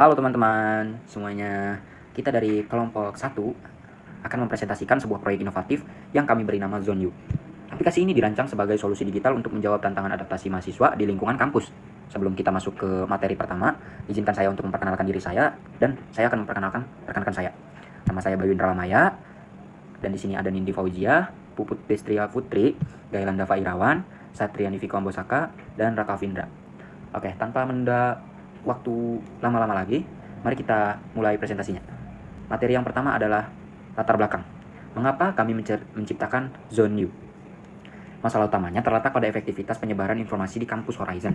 Halo teman-teman semuanya, kita dari kelompok 1 akan mempresentasikan sebuah proyek inovatif yang kami beri nama ZoneU. Aplikasi ini dirancang sebagai solusi digital untuk menjawab tantangan adaptasi mahasiswa di lingkungan kampus. Sebelum kita masuk ke materi pertama, izinkan saya untuk memperkenalkan diri saya dan saya akan memperkenalkan rekan-rekan saya. Nama saya Bayu Indralamaya dan di sini ada Nindi Fauzia, Puput Destria Putri, Gailanda Fairawan, Satria Niviko Ambosaka, dan Raka Vindra. Oke, tanpa menunda waktu lama-lama lagi, mari kita mulai presentasinya. Materi yang pertama adalah latar belakang. Mengapa kami menciptakan ZoneU? Masalah utamanya terletak pada efektivitas penyebaran informasi di kampus Horizon.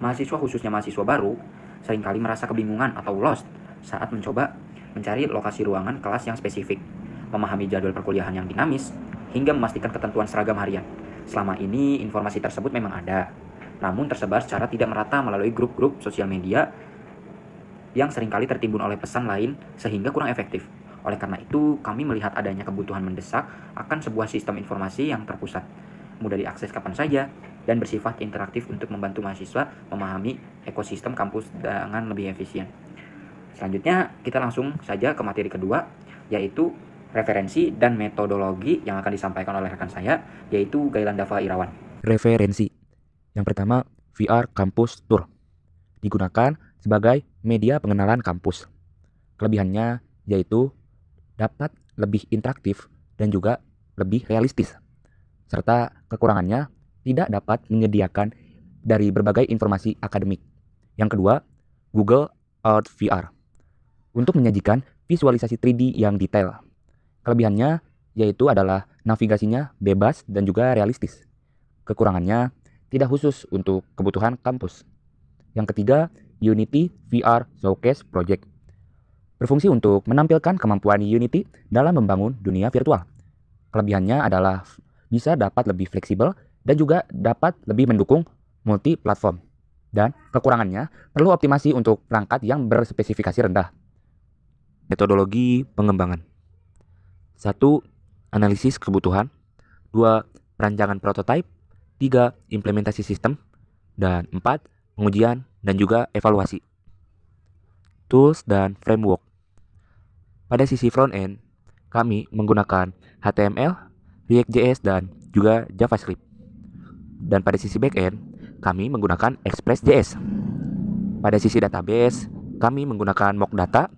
Mahasiswa, khususnya mahasiswa baru, seringkali merasa kebingungan atau lost saat mencoba mencari lokasi ruangan kelas yang spesifik, memahami jadwal perkuliahan yang dinamis, hingga memastikan ketentuan seragam harian. Selama ini informasi tersebut memang ada, namun tersebar secara tidak merata melalui grup-grup sosial media yang seringkali tertimbun oleh pesan lain sehingga kurang efektif. Oleh karena itu, kami melihat adanya kebutuhan mendesak akan sebuah sistem informasi yang terpusat, mudah diakses kapan saja, dan bersifat interaktif untuk membantu mahasiswa memahami ekosistem kampus dengan lebih efisien. Selanjutnya, kita langsung saja ke materi kedua, yaitu referensi dan metodologi yang akan disampaikan oleh rekan saya, yaitu Gailanda Irawan. Referensi. Yang pertama, VR Campus Tour. Digunakan sebagai media pengenalan kampus. Kelebihannya yaitu dapat lebih interaktif dan juga lebih realistis. Serta kekurangannya tidak dapat menyediakan dari berbagai informasi akademik. Yang kedua, Google Earth VR. Untuk menyajikan visualisasi 3D yang detail. Kelebihannya yaitu adalah navigasinya bebas dan juga realistis. Kekurangannya tidak khusus untuk kebutuhan kampus. Yang ketiga, Unity VR Showcase Project. Berfungsi untuk menampilkan kemampuan Unity dalam membangun dunia virtual. Kelebihannya adalah bisa dapat lebih fleksibel dan juga dapat lebih mendukung multi-platform. Dan kekurangannya perlu optimasi untuk perangkat yang berspesifikasi rendah. Metodologi pengembangan. 1. Analisis kebutuhan. 2. Perancangan prototipe. 3. Implementasi sistem. Dan 4. Pengujian dan juga evaluasi. Tools dan framework. Pada sisi front-end, kami menggunakan HTML, React.js, dan juga JavaScript. Dan pada sisi back-end, kami menggunakan Express.js. Pada sisi database, kami menggunakan Mockdata.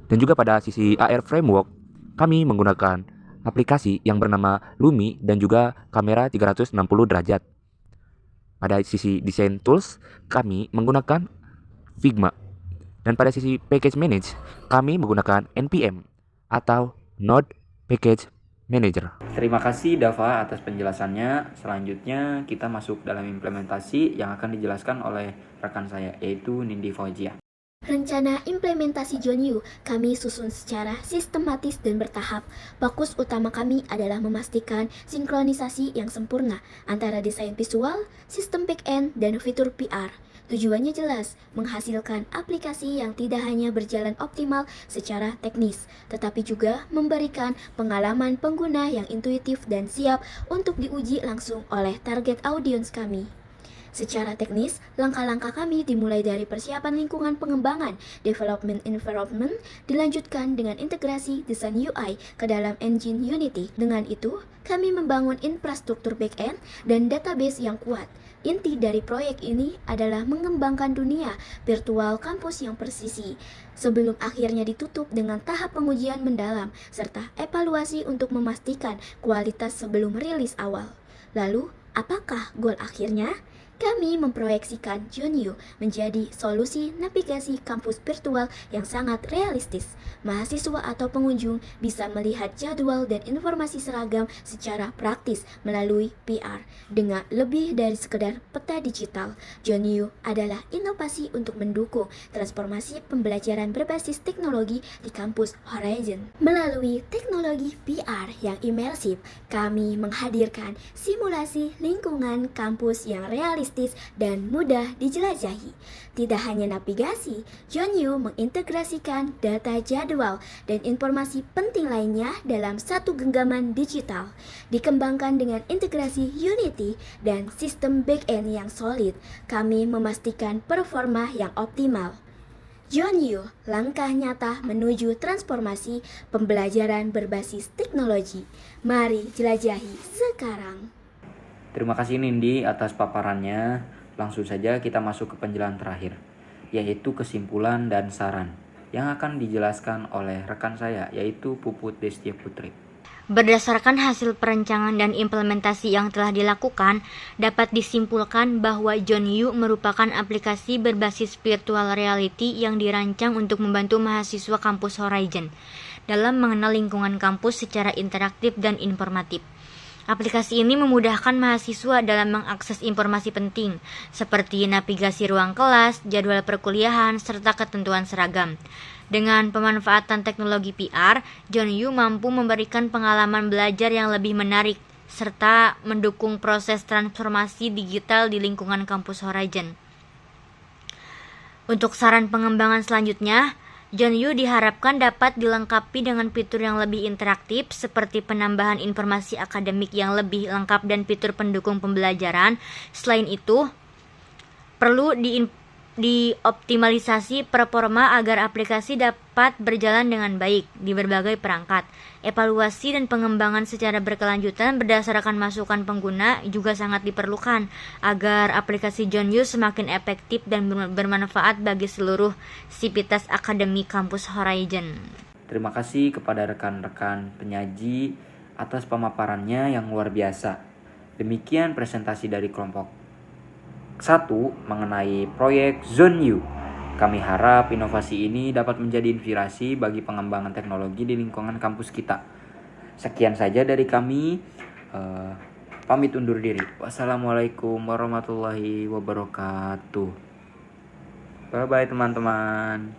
Dan juga pada sisi AR framework, kami menggunakan aplikasi yang bernama Lumi dan juga kamera 360 derajat. Pada sisi desain tools, kami menggunakan Figma. Dan pada sisi package manage, kami menggunakan NPM atau Node Package Manager. Terima kasih Dava atas penjelasannya. Selanjutnya kita masuk dalam implementasi yang akan dijelaskan oleh rekan saya, yaitu Nindi Fauzia. Rencana implementasi ZoneU kami susun secara sistematis dan bertahap. Fokus utama kami adalah memastikan sinkronisasi yang sempurna antara desain visual, sistem back-end, dan fitur PR. Tujuannya jelas, menghasilkan aplikasi yang tidak hanya berjalan optimal secara teknis, tetapi juga memberikan pengalaman pengguna yang intuitif dan siap untuk diuji langsung oleh target audiens kami. Secara teknis, langkah-langkah kami dimulai dari persiapan lingkungan pengembangan, development environment, dilanjutkan dengan integrasi desain UI ke dalam engine Unity. Dengan itu, kami membangun infrastruktur back-end dan database yang kuat. Inti dari proyek ini adalah mengembangkan dunia virtual kampus yang presisi, sebelum akhirnya ditutup dengan tahap pengujian mendalam, serta evaluasi untuk memastikan kualitas sebelum rilis awal. Lalu, apakah goal akhirnya? Kami memproyeksikan ZoneU menjadi solusi navigasi kampus virtual yang sangat realistis. Mahasiswa atau pengunjung bisa melihat jadwal dan informasi seragam secara praktis melalui VR. Dengan lebih dari sekedar peta digital, ZoneU adalah inovasi untuk mendukung transformasi pembelajaran berbasis teknologi di kampus Horizon. Melalui teknologi VR yang imersif, kami menghadirkan simulasi lingkungan kampus yang realistis dan mudah dijelajahi. Tidak hanya navigasi, ZoneU mengintegrasikan data jadwal dan informasi penting lainnya dalam satu genggaman digital. Dikembangkan dengan integrasi Unity dan sistem back-end yang solid, kami memastikan performa yang optimal. Zonyu, langkah nyata menuju transformasi pembelajaran berbasis teknologi. Mari jelajahi sekarang. Terima kasih Nindi atas paparannya. Langsung saja kita masuk ke penjelasan terakhir, yaitu kesimpulan dan saran yang akan dijelaskan oleh rekan saya, yaitu Puput Destia Putri. Berdasarkan hasil perencanaan dan implementasi yang telah dilakukan, dapat disimpulkan bahwa Zonyu merupakan aplikasi berbasis virtual reality yang dirancang untuk membantu mahasiswa kampus Horizon dalam mengenal lingkungan kampus secara interaktif dan informatif. Aplikasi ini memudahkan mahasiswa dalam mengakses informasi penting, seperti navigasi ruang kelas, jadwal perkuliahan, serta ketentuan seragam. Dengan pemanfaatan teknologi VR, Zonyu mampu memberikan pengalaman belajar yang lebih menarik, serta mendukung proses transformasi digital di lingkungan kampus Horizon. Untuk saran pengembangan selanjutnya, Zonyu diharapkan dapat dilengkapi dengan fitur yang lebih interaktif seperti penambahan informasi akademik yang lebih lengkap dan fitur pendukung pembelajaran. Selain itu, perlu dioptimalisasi performa agar aplikasi dapat berjalan dengan baik di berbagai perangkat. Evaluasi dan pengembangan secara berkelanjutan berdasarkan masukan pengguna juga sangat diperlukan agar aplikasi Zonyu semakin efektif dan bermanfaat bagi seluruh sivitas akademik kampus Horizon. Terima kasih kepada rekan-rekan penyaji atas pemaparannya yang luar biasa. Demikian presentasi dari kelompok 1 mengenai proyek Zonyu. Kami harap inovasi ini dapat menjadi inspirasi bagi pengembangan teknologi di lingkungan kampus kita. Sekian saja dari kami. Pamit undur diri. Wassalamualaikum warahmatullahi wabarakatuh. Bye-bye teman-teman.